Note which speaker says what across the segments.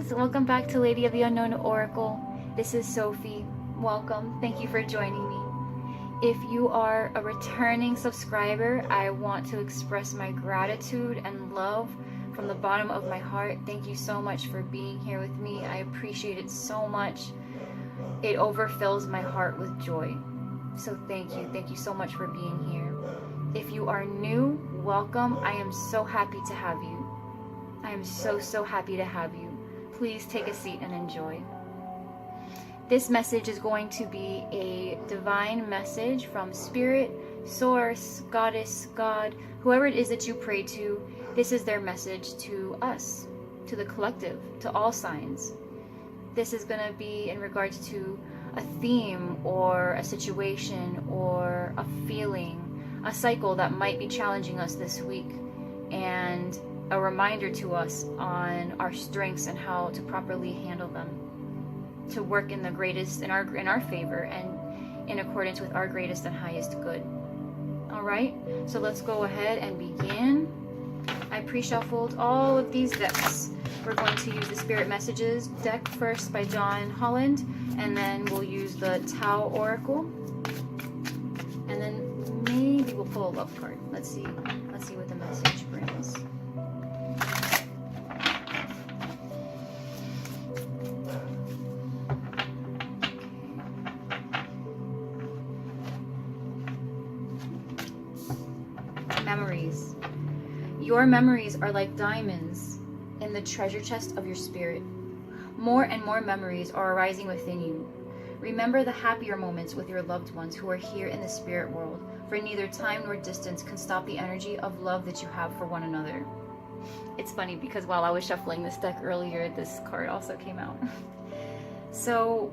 Speaker 1: So welcome back to Lady of the Unknown Oracle. This is Sophi. Welcome. Thank you for joining me. If you are a returning subscriber, I want to express my gratitude and love from the bottom of my heart. Thank you so much for being here with me. I appreciate it so much. It overfills my heart with joy. So thank you. Thank you so much for being here. If you are new, welcome. I am so happy to have you. I am so happy to have you. Please take a seat and enjoy. This message is going to be a divine message from Spirit, Source, Goddess, God, whoever it is that you pray to. This is their message to us, to the collective, to all signs. This is going to be in regards to a theme or a situation or a feeling, a cycle that might be challenging us this week, and a reminder to us on our strengths and how to properly handle them, to work in the greatest, in our favor and in accordance with our greatest and highest good. All right, so let's go ahead and begin. I pre-shuffled all of these decks. We're going to use the Spirit Messages deck first by John Holland, and then we'll use the Tao Oracle, and then maybe we'll pull a love card. Let's see what the message brings. Memories. Your memories are like diamonds in the treasure chest of your spirit. More and more memories are arising within you. Remember the happier moments with your loved ones who are here in the spirit world, for neither time nor distance can stop the energy of love that you have for one another. It's funny because while I was shuffling this deck earlier, this card also came out. So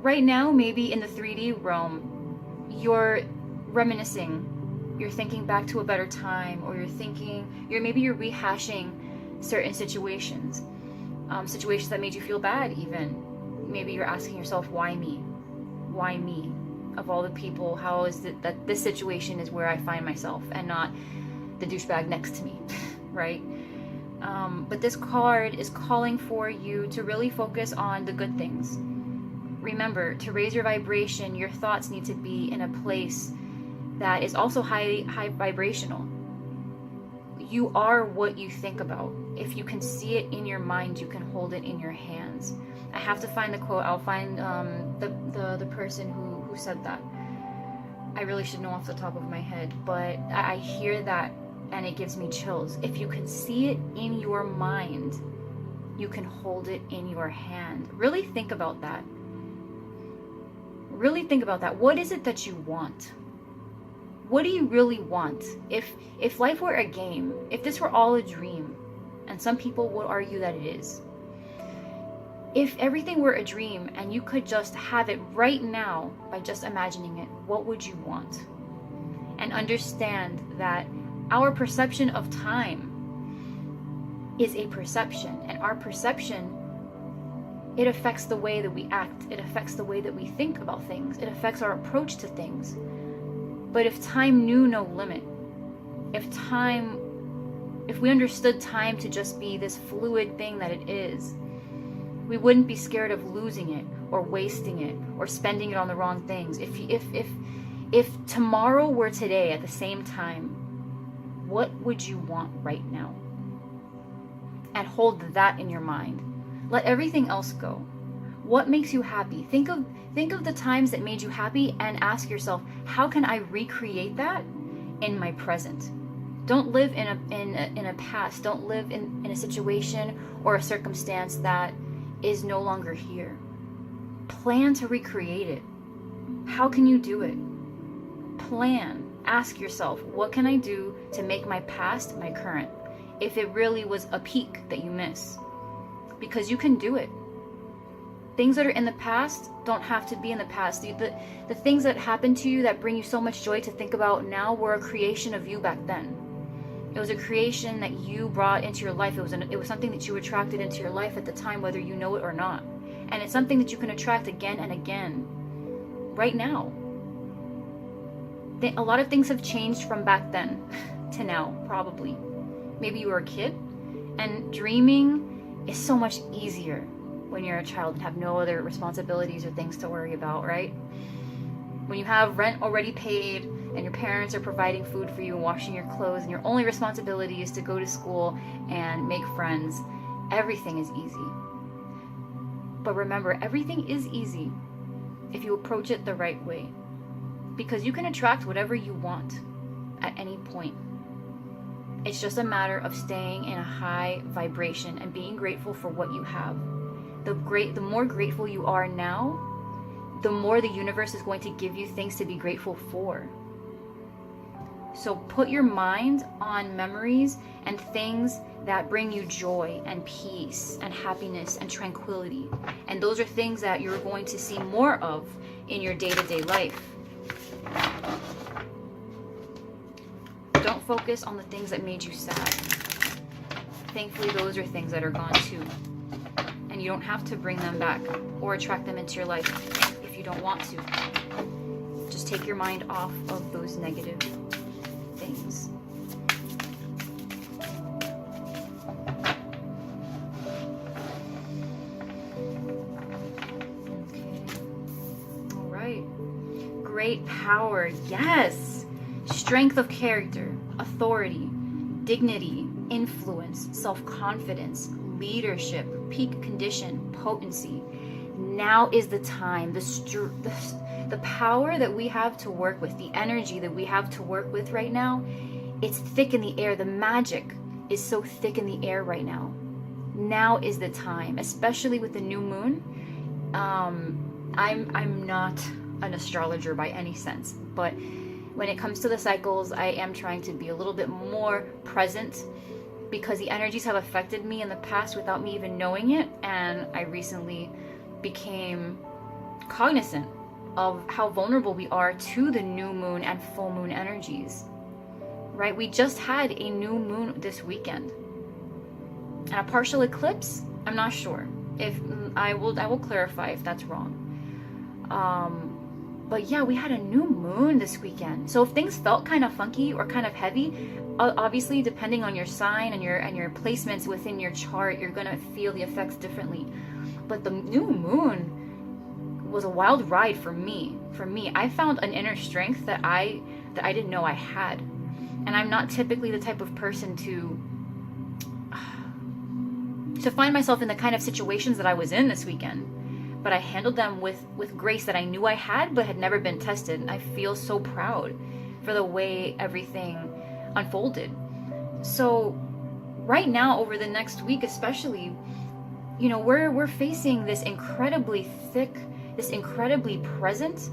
Speaker 1: right now, maybe in the 3D realm, you're reminiscing. You're thinking back to a better time, or maybe you're rehashing certain situations, situations that made you feel bad even. Maybe you're asking yourself, why me? Why me? Of all the people, how is it that this situation is where I find myself and not the douchebag next to me, right? But this card is calling for you to really focus on the good things. Remember, to raise your vibration, your thoughts need to be in a place that is also high vibrational. You are what you think about. If you can see it in your mind, you can hold it in your hands. I have to find the quote. I'll find the person who said that. I really should know off the top of my head, but I hear that and it gives me chills. If you can see it in your mind, you can hold it in your hand. Really think about that. Really think about that. What is it that you want? What do you really want? If life were a game, if this were all a dream, and some people would argue that it is, if everything were a dream and you could just have it right now by just imagining it, what would you want? And understand that our perception of time is a perception, and our perception, it affects the way that we act, it affects the way that we think about things, it affects our approach to things. But if time knew no limit, if we understood time to just be this fluid thing that it is, we wouldn't be scared of losing it or wasting it or spending it on the wrong things. If tomorrow were today at the same time, what would you want right now? And hold that in your mind. Let everything else go. What makes you happy? Think of the times that made you happy and ask yourself, how can I recreate that in my present? Don't live in a past. Don't live in a situation or a circumstance that is no longer here. Plan to recreate it. How can you do it? Plan. Ask yourself, what can I do to make my past my current? If it really was a peak that you miss. Because you can do it. Things that are in the past don't have to be in the past. The things that happen to you that bring you so much joy to think about now were a creation of you back then. It was a creation that you brought into your life. It was something that you attracted into your life at the time, whether you know it or not. And it's something that you can attract again and again, right now. A lot of things have changed from back then to now, probably. Maybe you were a kid, and dreaming It's so much easier when you're a child and have no other responsibilities or things to worry about, right? When you have rent already paid and your parents are providing food for you and washing your clothes, and your only responsibility is to go to school and make friends, everything is easy. But remember, everything is easy if you approach it the right way, because you can attract whatever you want at any point. It's just a matter of staying in a high vibration and being grateful for what you have. The more grateful you are now, the more the universe is going to give you things to be grateful for. So put your mind on memories and things that bring you joy and peace and happiness and tranquility. And those are things that you're going to see more of in your day-to-day life. Don't focus on the things that made you sad. Thankfully, those are things that are gone too. And you don't have to bring them back or attract them into your life if you don't want to. Just take your mind off of those negative things. Okay. All right. Great power. Yes. Strength of character, authority, dignity, influence, self-confidence, leadership, peak condition, potency. Now is the time. The power that we have to work with, the energy that we have to work with right now, it's thick in the air. The magic is so thick in the air right now. Now is the time, especially with the new moon. I'm not an astrologer by any sense, but when it comes to the cycles, I am trying to be a little bit more present, because the energies have affected me in the past without me even knowing it, and I recently became cognizant of how vulnerable we are to the new moon and full moon energies, right? We just had a new moon this weekend. And a partial eclipse, I'm not sure. If I will clarify if that's wrong. But yeah, we had a new moon this weekend. So if things felt kind of funky or kind of heavy, obviously depending on your sign and your placements within your chart, you're gonna feel the effects differently. But the new moon was a wild ride for me. I found an inner strength that I didn't know I had. And I'm not typically the type of person to find myself in the kind of situations that I was in this weekend. But I handled them with grace that I knew I had, but had never been tested. And I feel so proud for the way everything unfolded. So right now, over the next week especially, you know, we're facing this incredibly thick, this incredibly present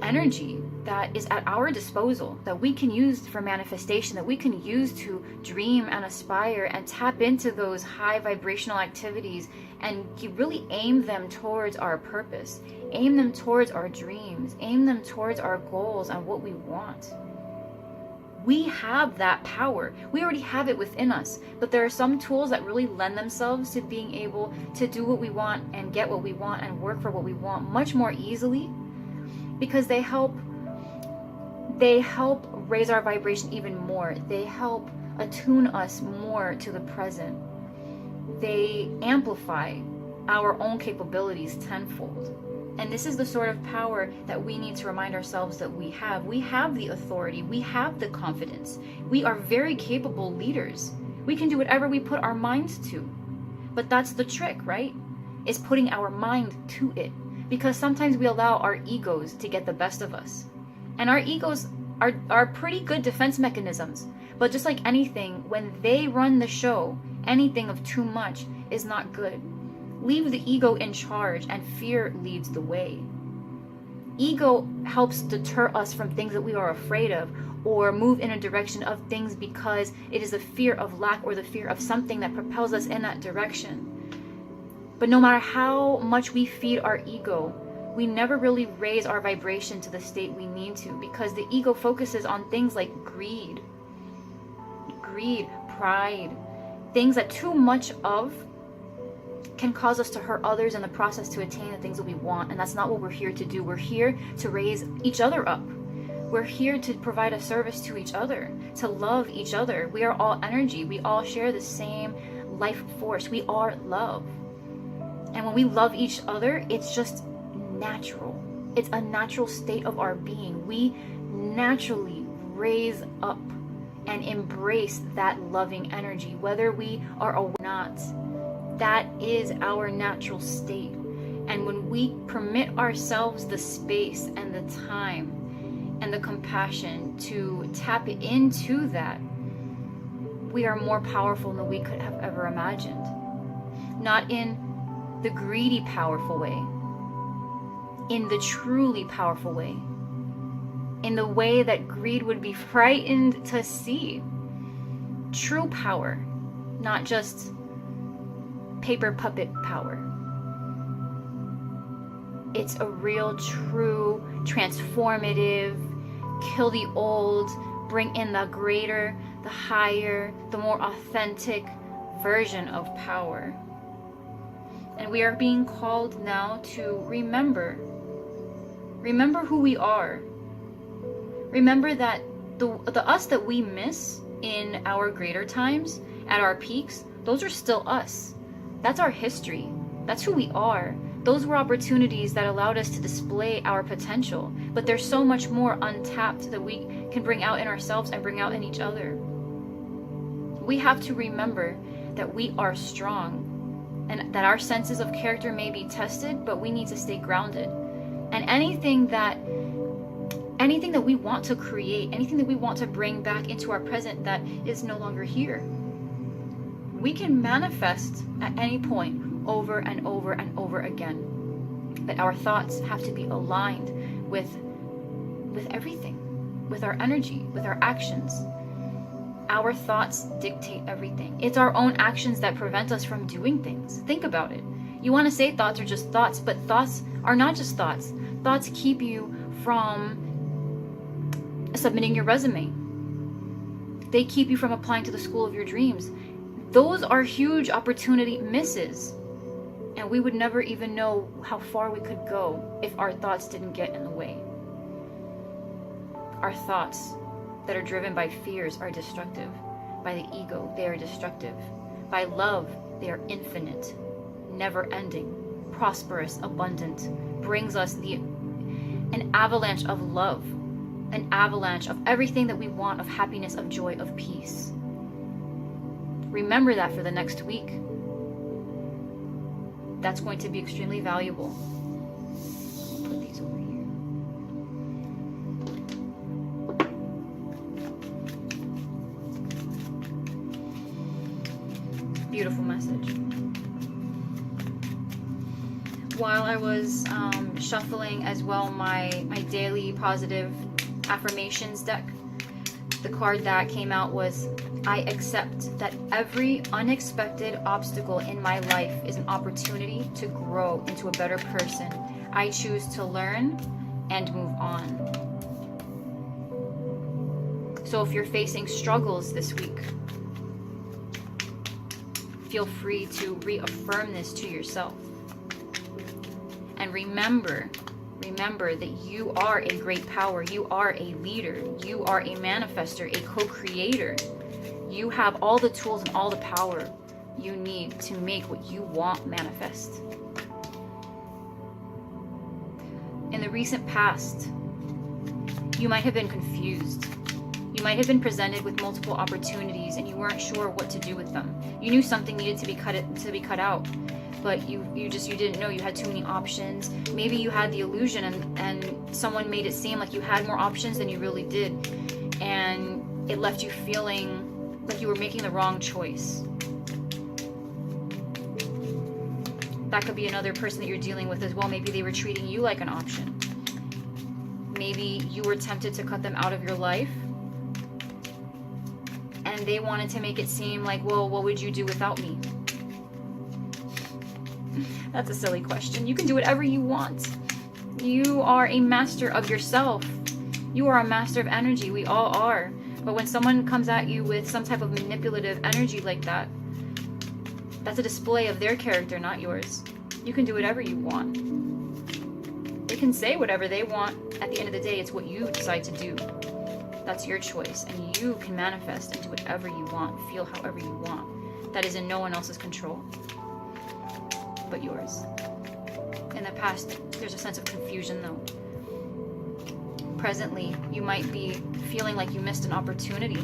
Speaker 1: energy that is at our disposal, that we can use for manifestation, that we can use to dream and aspire and tap into those high vibrational activities and really aim them towards our purpose, aim them towards our dreams, aim them towards our goals and what we want. We have that power. We already have it within us, but there are some tools that really lend themselves to being able to do what we want and get what we want and work for what we want much more easily, because they help raise our vibration even more. They help attune us more to the present. They amplify our own capabilities tenfold. And this is the sort of power that we need to remind ourselves that we have. We have the authority. We have the confidence. We are very capable leaders. We can do whatever we put our minds to. But that's the trick, right? Is putting our mind to it. Because sometimes we allow our egos to get the best of us. And our egos are pretty good defense mechanisms. But just like anything, when they run the show, anything of too much is not good. Leave the ego in charge and fear leads the way. Ego helps deter us from things that we are afraid of, or move in a direction of things because it is the fear of lack or the fear of something that propels us in that direction. But no matter how much we feed our ego, we never really raise our vibration to the state we need to, because the ego focuses on things like greed, pride, things that too much of can cause us to hurt others in the process to attain the things that we want. And that's not what we're here to do. We're here to raise each other up. We're here to provide a service to each other, to love each other. We are all energy. We all share the same life force. We are love. And when we love each other, it's just natural. It's a natural state of our being. We naturally raise up and embrace that loving energy, whether we are aware or not. That is our natural state. And when we permit ourselves the space and the time and the compassion to tap into that, we are more powerful than we could have ever imagined. Not in the greedy, powerful way, in the truly powerful way, in the way that greed would be frightened to see. True power, not just paper puppet power. It's a real, true, transformative, kill the old, bring in the greater, the higher, the more authentic version of power. And we are being called now to remember who we are. Remember that the us that we miss in our greater times, at our peaks, those are still us. That's our history. That's who we are. Those were opportunities that allowed us to display our potential. But there's so much more untapped that we can bring out in ourselves and bring out in each other. We have to remember that we are strong and that our senses of character may be tested, but we need to stay grounded. And anything that we want to create, anything that we want to bring back into our present that is no longer here, we can manifest at any point over and over and over again. But our thoughts have to be aligned with everything, with our energy, with our actions. Our thoughts dictate everything. It's our own actions that prevent us from doing things. Think about it. You want to say thoughts are just thoughts, but thoughts are not just thoughts. Thoughts keep you from submitting your resume. They keep you from applying to the school of your dreams. Those are huge opportunity misses. And we would never even know how far we could go if our thoughts didn't get in the way. Our thoughts that are driven by fears are destructive. By the ego, they are destructive. By love, they are infinite, never-ending, prosperous, abundant, brings us an avalanche of love, an avalanche of everything that we want, of happiness, of joy, of peace. Remember that for the next week. That's going to be extremely valuable. Put these over here. Beautiful message. While I was shuffling as well my daily positive affirmations deck, the card that came out was, I accept that every unexpected obstacle in my life is an opportunity to grow into a better person. I choose to learn and move on. So if you're facing struggles this week, feel free to reaffirm this to yourself. And remember that you are a great power. You are a leader. You are a manifester, a co-creator. You have all the tools and all the power you need to make what you want manifest. In the recent past, you might have been confused. You might have been presented with multiple opportunities and you weren't sure what to do with them. You knew something needed to be cut out, but you didn't know. You had too many options. Maybe you had the illusion and someone made it seem like you had more options than you really did, and it left you feeling like you were making the wrong choice. That could be another person that you're dealing with as well. Maybe they were treating you like an option. Maybe you were tempted to cut them out of your life and they wanted to make it seem like, well, what would you do without me? That's a silly question. You can do whatever you want. You are a master of yourself. You are a master of energy. We all are. But when someone comes at you with some type of manipulative energy like that, that's a display of their character, not yours. You can do whatever you want. They can say whatever they want. At the end of the day, it's what you decide to do. That's your choice. And you can manifest and do whatever you want, feel however you want. that is in no one else's control but yours. In the past, there's a sense of confusion though. Presently, you might be feeling like you missed an opportunity.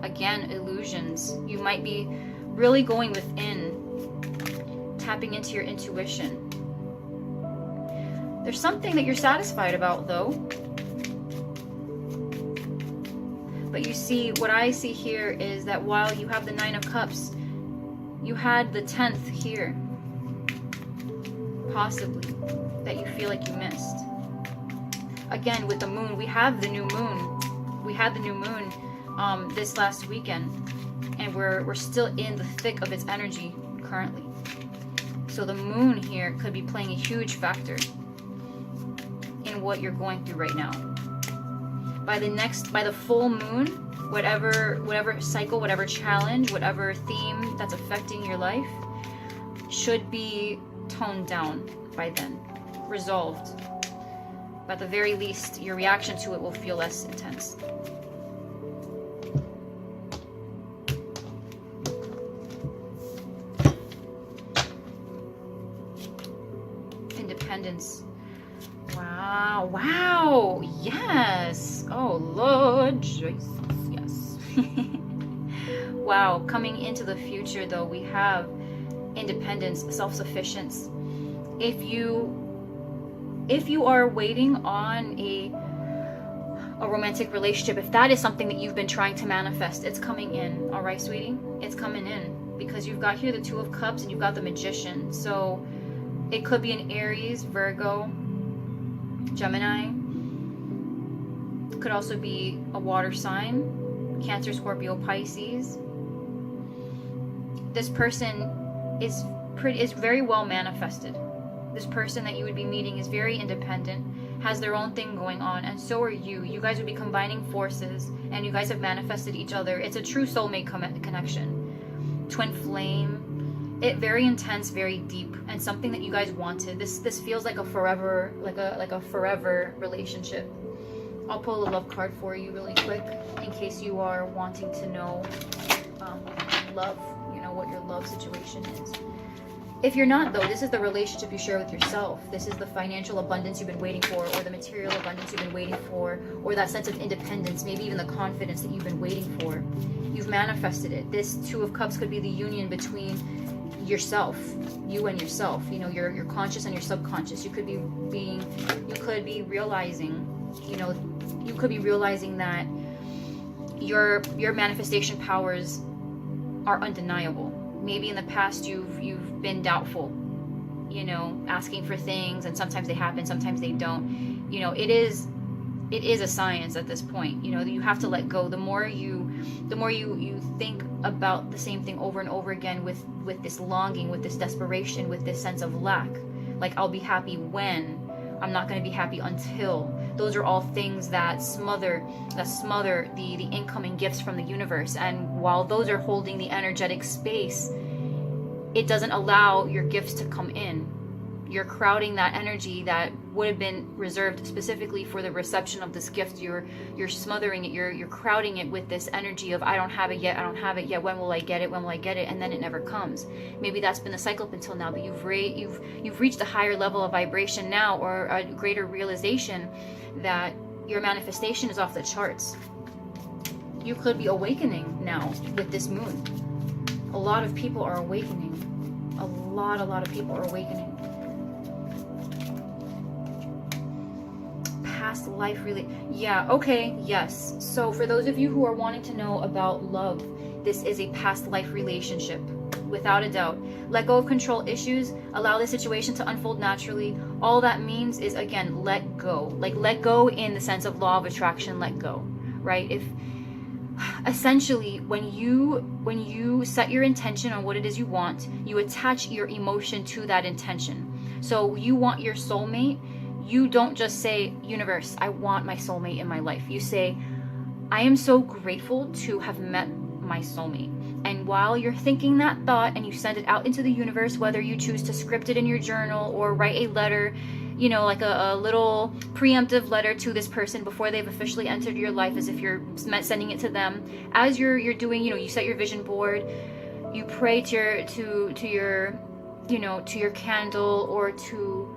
Speaker 1: Again, illusions. You might be really going within, tapping into your intuition. There's something that you're satisfied about though. But you see, what I see here is that while you have the 9 of Cups, you had the 10th here. Possibly. That you feel like you missed. Again, with the moon, we have the new moon. We had the new moon this last weekend. And we're still in the thick of its energy currently. So the moon here could be playing a huge factor in what you're going through right now. By the full moon, whatever cycle, whatever challenge, whatever theme that's affecting your life should be toned down by then, resolved. At the very least, your reaction to it will feel less intense. Independence. Wow, yes. Oh, Lord Jesus, yes. Wow, coming into the future though, we have independence, self-sufficiency. If you are waiting on a romantic relationship, if that is something that you've been trying to manifest, it's coming in. All right, sweetie, it's coming in, because you've got here the 2 of Cups and you've got the Magician. So it could be an Aries, Virgo, Gemini. Could also be a water sign, Cancer, Scorpio, Pisces. This person is very well manifested. This person that you would be meeting is very independent, has their own thing going on, and so are you. You guys would be combining forces, and you guys have manifested each other. It's a true soulmate connection. Twin flame. It very intense, very deep, and something that you guys wanted. This feels like a forever, like a forever relationship. I'll pull a love card for you really quick in case you are wanting to know love, what your love situation is. If you're not though, this is the relationship you share with yourself. This is the financial abundance you've been waiting for, or the material abundance you've been waiting for, or that sense of independence, maybe even the confidence that you've been waiting for. You've manifested it. This 2 of Cups could be the union between yourself, you and yourself, your conscious and your subconscious. You could be realizing that your manifestation powers are undeniable. Maybe in the past you've been doubtful, asking for things, and sometimes they happen, sometimes they don't. It is a science at this point. You have to let go. The more you think about the same thing over and over again with this longing, with this desperation, with this sense of lack, like I'll be happy when, I'm not going to be happy until. Those are all things that smother the incoming gifts from the universe. And while those are holding the energetic space, it doesn't allow your gifts to come in. You're crowding that energy that would have been reserved specifically for the reception of this gift. You're smothering it. You're crowding it with this energy of I don't have it yet. When will I get it? And then it never comes. Maybe that's been the cycle up until now, but you've reached a higher level of vibration now, or a greater realization that your manifestation is off the charts. You could be awakening now with this moon. A lot of people are awakening. A lot of people are awakening. Past life, really. Yeah, okay, yes. So for those of you who are wanting to know about love, this is a past life relationship, without a doubt. Let go of control issues. Allow the situation to unfold naturally. All that means is, again, let go. Like, let go in the sense of law of attraction, let go, right? If essentially when you set your intention on what it is you want, you attach your emotion to that intention. So you want your soulmate. You don't just say, universe, I want my soulmate in my life. You say, I am so grateful to have met my soulmate. And while you're thinking that thought and you send it out into the universe, whether you choose to script it in your journal or write a letter, you know, like a little preemptive letter to this person before they've officially entered your life, as if you're sending it to them. As you're doing, you know, you set your vision board, you pray to your you know, to your candle, or to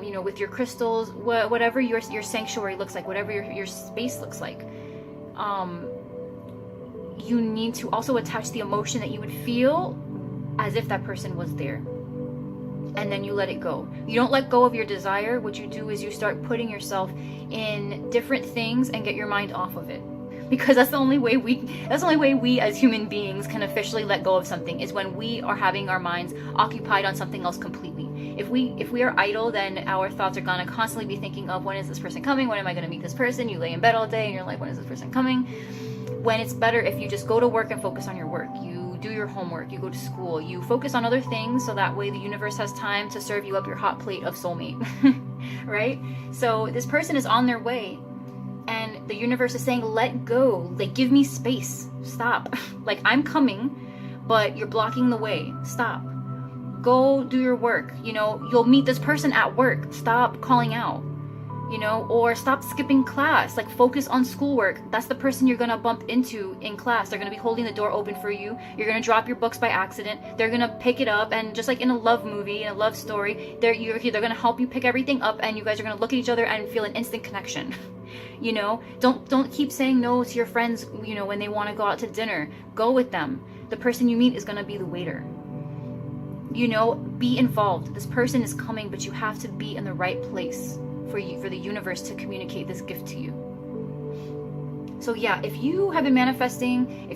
Speaker 1: you know, with your crystals, whatever your sanctuary looks like, whatever your space looks like. You need to also attach the emotion that you would feel as if that person was there. And then you let it go. You don't let go of your desire. What you do is you start putting yourself in different things and get your mind off of it. Because that's the only way we as human beings can officially let go of something, is when we are having our minds occupied on something else completely. If we are idle, then our thoughts are gonna constantly be thinking of, when is this person coming? When am I gonna meet this person? You lay in bed all day and you're like, when is this person coming? When it's better if you just go to work and focus on your work. You do your homework, you go to school, you focus on other things, so that way the universe has time to serve you up your hot plate of soulmate. Right? So this person is on their way, and the universe is saying, let go, like, give me space, stop. Like, I'm coming, but you're blocking the way, stop. Go do your work, you know, you'll meet this person at work, stop calling out, you know, or stop skipping class, like, focus on schoolwork. That's the person you're gonna bump into in class. They're gonna be holding the door open for you. You're gonna drop your books by accident. They're gonna pick it up, and just like in a love movie, in a love story, they're gonna help you pick everything up, and you guys are gonna look at each other and feel an instant connection. You know, don't keep saying no to your friends, you know, when they want to go out to dinner. Go with them. The person you meet is gonna be the waiter. You know, be involved. This person is coming, but you have to be in the right place for the universe to communicate this gift to you. So yeah, if you've been manifesting a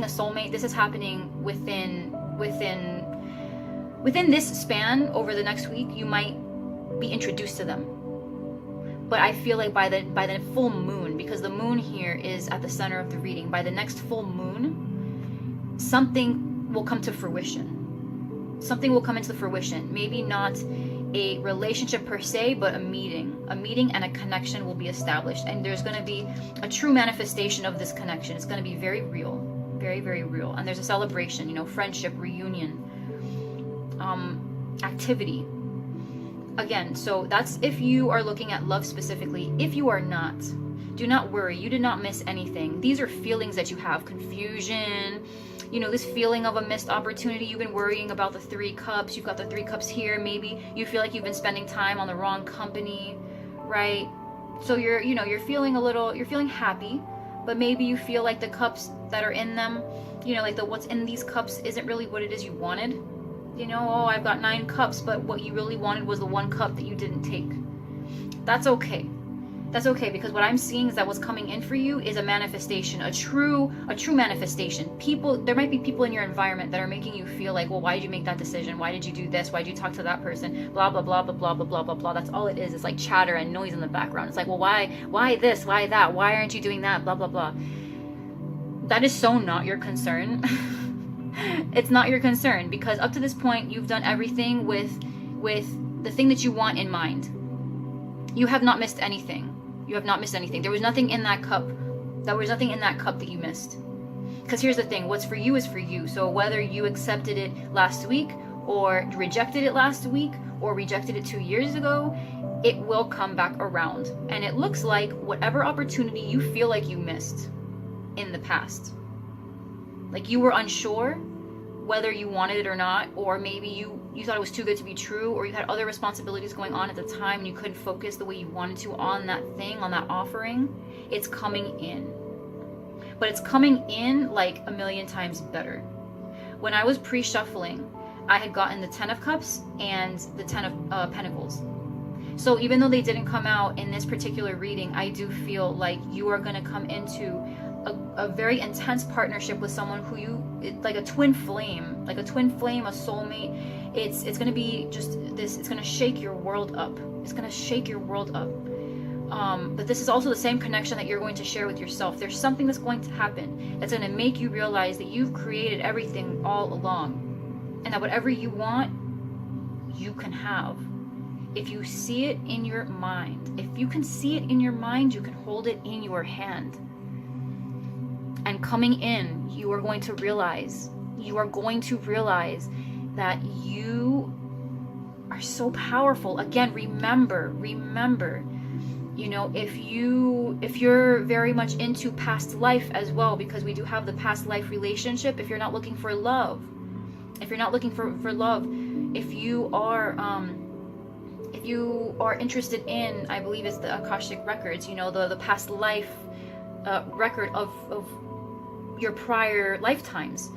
Speaker 1: soulmate, this is happening within this span. Over the next week, you might be introduced to them. But I feel like by the full moon, because the moon here is at the center of the reading, by the next full moon, something will come to fruition. Something will come into fruition. Maybe not a relationship per se, but a meeting and a connection will be established, and there's going to be a true manifestation of this connection. It's going to be very real, very, very real. And there's a celebration, you know, friendship, reunion, activity. Again, so that's if you are looking at love specifically. If you are not, do not worry. You did not miss anything. These are feelings that you have. Confusion, you know, this feeling of a missed opportunity. You've been worrying about the 3 cups. You've got the 3 cups here. Maybe you feel like you've been spending time on the wrong company, right? So you're feeling happy, but maybe you feel like the cups that are in them, you know, like what's in these cups isn't really what it is you wanted. You know, oh, I've got 9 cups, but what you really wanted was the 1 cup that you didn't take. That's okay. That's okay, because what I'm seeing is that what's coming in for you is a manifestation, a true manifestation. There might be people in your environment that are making you feel like, well, why did you make that decision? Why did you do this? Why did you talk to that person? Blah, blah, blah, blah, blah, blah, blah, blah, blah. That's all it is. It's like chatter and noise in the background. It's like, well, why this? Why that? Why aren't you doing that? Blah, blah, blah. That is so not your concern. It's not your concern, because up to this point, you've done everything with the thing that you want in mind. You have not missed anything. You have not missed anything. There was nothing in that cup. There was nothing in that cup that you missed. Because here's the thing, what's for you is for you. So whether you accepted it last week, or rejected it last week, or rejected it 2 years ago, it will come back around. And it looks like whatever opportunity you feel like you missed in the past, like you were unsure whether you wanted it or not, or maybe you thought it was too good to be true, or you had other responsibilities going on at the time and you couldn't focus the way you wanted to on that thing, on that offering, it's coming in. But it's coming in like a million times better. When I was pre-shuffling, I had gotten the 10 of Cups and the 10 of Pentacles. So even though they didn't come out in this particular reading, I do feel like you are going to come into a very intense partnership with someone who like a twin flame, a soulmate. It's going to be just this, it's going to shake your world up. It's going to shake your world up. But this is also the same connection that you're going to share with yourself. There's something that's going to happen that's going to make you realize that you've created everything all along, and that whatever you want, you can have. If you see it in your mind, if you can see it in your mind, you can hold it in your hand. And coming in, you are going to realize that you are so powerful. Again, remember, you know, if you're very much into past life as well, because we do have the past life relationship. If you're not looking for love, if you are interested in, I believe it's the Akashic records, you know, the past life record of your prior lifetimes,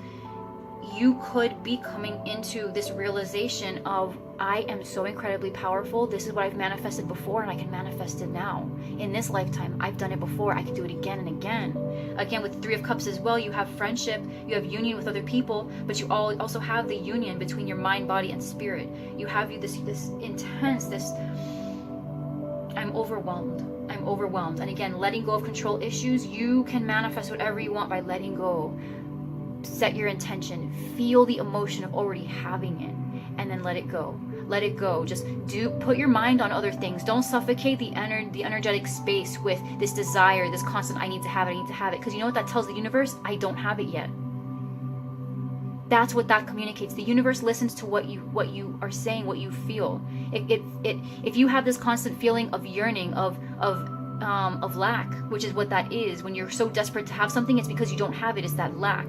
Speaker 1: you could be coming into this realization of, I am so incredibly powerful. This is what I've manifested before, and I can manifest it now. In this lifetime, I've done it before. I can do it again and again. Again, with Three of Cups as well, you have friendship, you have union with other people, but you also have the union between your mind, body, and spirit. You have this intense, I'm overwhelmed. And again, letting go of control issues. You can manifest whatever you want by letting go. Set your intention, feel the emotion of already having it, and then let it go. Just put your mind on other things. Don't suffocate the energetic space with this desire, this constant, I need to have it, because you know what that tells the universe? I don't have it yet. That's what that communicates. The universe listens to what you are saying, what you feel. If you have this constant feeling of yearning, of lack, which is what that is, when you're so desperate to have something, it's because you don't have it. It's that lack.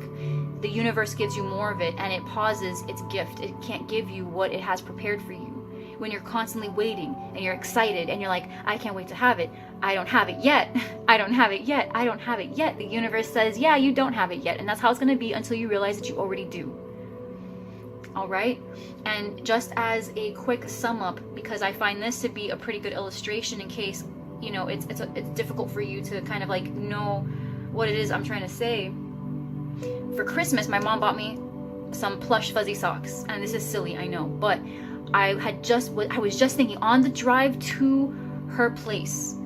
Speaker 1: The universe gives you more of it, and it pauses its gift. It can't give you what it has prepared for you. When you're constantly waiting and you're excited and you're like, I can't wait to have it. I don't have it yet. I don't have it yet. The universe says, yeah, you don't have it yet. And that's how it's going to be until you realize that you already do. All right. And just as a quick sum up, because I find this to be a pretty good illustration in case, you know, it's difficult for you to kind of like know what it is I'm trying to say. For Christmas, my mom bought me some plush fuzzy socks, and this is silly, I know, but I was just thinking on the drive to her place,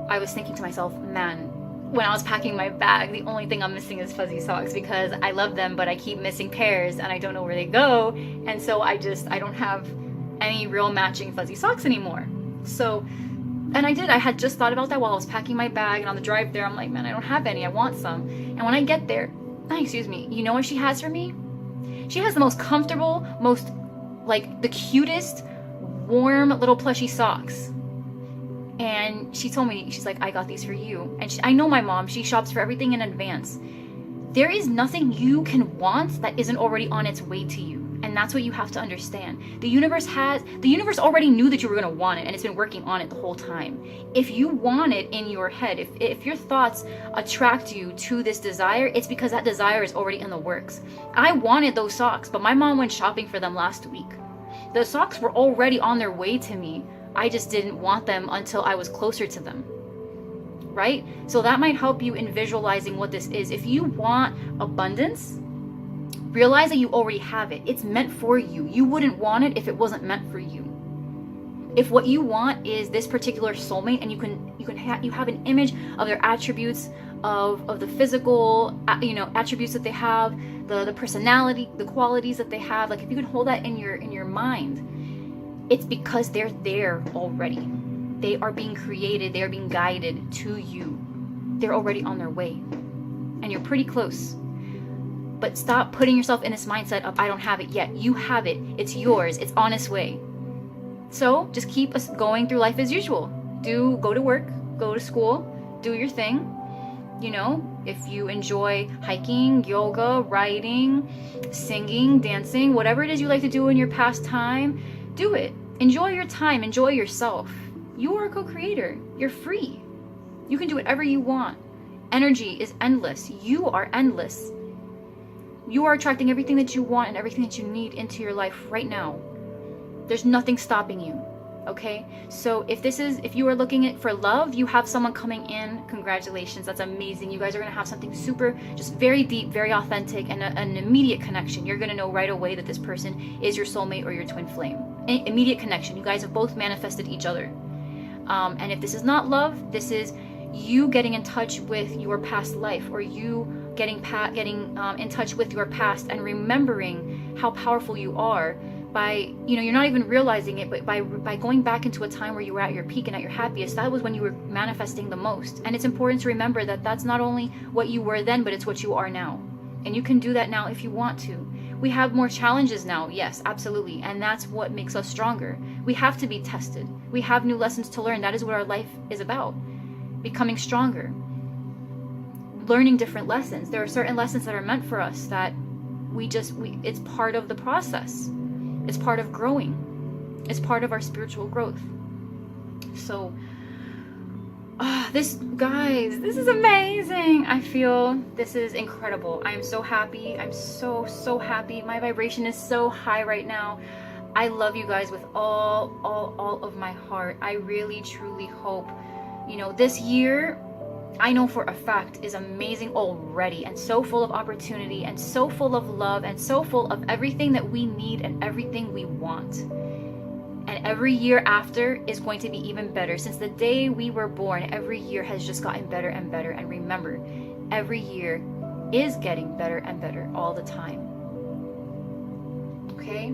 Speaker 1: I was thinking to myself, man, when I was packing my bag, the only thing I'm missing is fuzzy socks, because I love them, but I keep missing pairs and I don't know where they go, and so I don't have any real matching fuzzy socks anymore. So, and I had just thought about that while I was packing my bag, and on the drive there, I'm like, man, I don't have any, I want some. And when I get there, you know what she has for me? She has the most comfortable, most like the cutest, warm little plushy socks. And she told me, she's like, I got these for you. And I know my mom, she shops for everything in advance. There is nothing you can want that isn't already on its way to you. And that's what you have to understand. The universe already knew that you were going to want it, and it's been working on it the whole time. If you want it in your head, if your thoughts attract you to this desire, it's because that desire is already in the works. I wanted those socks, but my mom went shopping for them last week. The socks were already on their way to me. I just didn't want them until I was closer to them. Right? So that might help you in visualizing what this is. If you want abundance, realize that you already have it. It's meant for you. You wouldn't want it if it wasn't meant for you. If what you want is this particular soulmate, and you have an image of their attributes, of the physical, attributes that they have, the personality, the qualities that they have. Like if you can hold that in your mind, it's because they're there already. They are being created. They are being guided to you. They're already on their way, and you're pretty close. But stop putting yourself in this mindset of, I don't have it yet. You have it. It's yours. It's on its way. So just keep us going through life as usual. Go to work, go to school, do your thing. You know, if you enjoy hiking, yoga, writing, singing, dancing, whatever it is you like to do in your pastime, do it. Enjoy your time. Enjoy yourself. You are a co-creator. You're free. You can do whatever you want. Energy is endless. You are endless. You are attracting everything that you want and everything that you need into your life right now. There's nothing stopping you. Okay? So if you are looking for love, you have someone coming in. Congratulations. That's amazing. You guys are going to have something super, just very deep, very authentic, and an immediate connection. You're going to know right away that this person is your soulmate or your twin flame. Immediate connection. You guys have both manifested each other. And if this is not love, this is you getting in touch with your past life, or you getting in touch with your past and remembering how powerful you are by, you're not even realizing it, but by going back into a time where you were at your peak and at your happiest. That was when you were manifesting the most. And it's important to remember that that's not only what you were then, but it's what you are now. And you can do that now if you want to. We have more challenges now. Yes, absolutely. And that's what makes us stronger. We have to be tested. We have new lessons to learn. That is what our life is about. Becoming stronger. Learning different lessons. There are certain lessons that are meant for us that it's part of the process. It's part of growing. It's part of our spiritual growth. So, this is amazing. I feel this is incredible. I am so happy. I'm so happy. My vibration is so high right now. I love you guys with all of my heart. I really truly hope, this year, I know for a fact, is amazing already, and so full of opportunity, and so full of love, and so full of everything that we need and everything we want. And every year after is going to be even better. Since the day we were born, every year has just gotten better and better. And remember, every year is getting better and better all the time. Okay?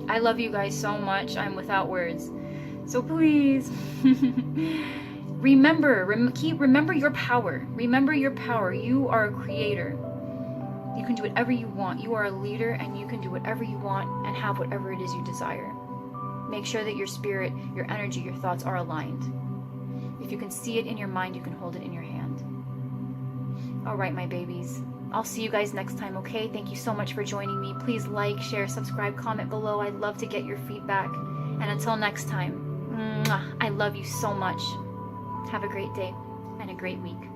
Speaker 1: I love you guys so much. I'm without words. So please, remember your power. Remember your power. You are a creator. You can do whatever you want. You are a leader, and you can do whatever you want and have whatever it is you desire. Make sure that your spirit, your energy, your thoughts are aligned. If you can see it in your mind, you can hold it in your hand. All right, my babies. I'll see you guys next time, okay? Thank you so much for joining me. Please like, share, subscribe, comment below. I'd love to get your feedback. And until next time, I love you so much. Have a great day and a great week.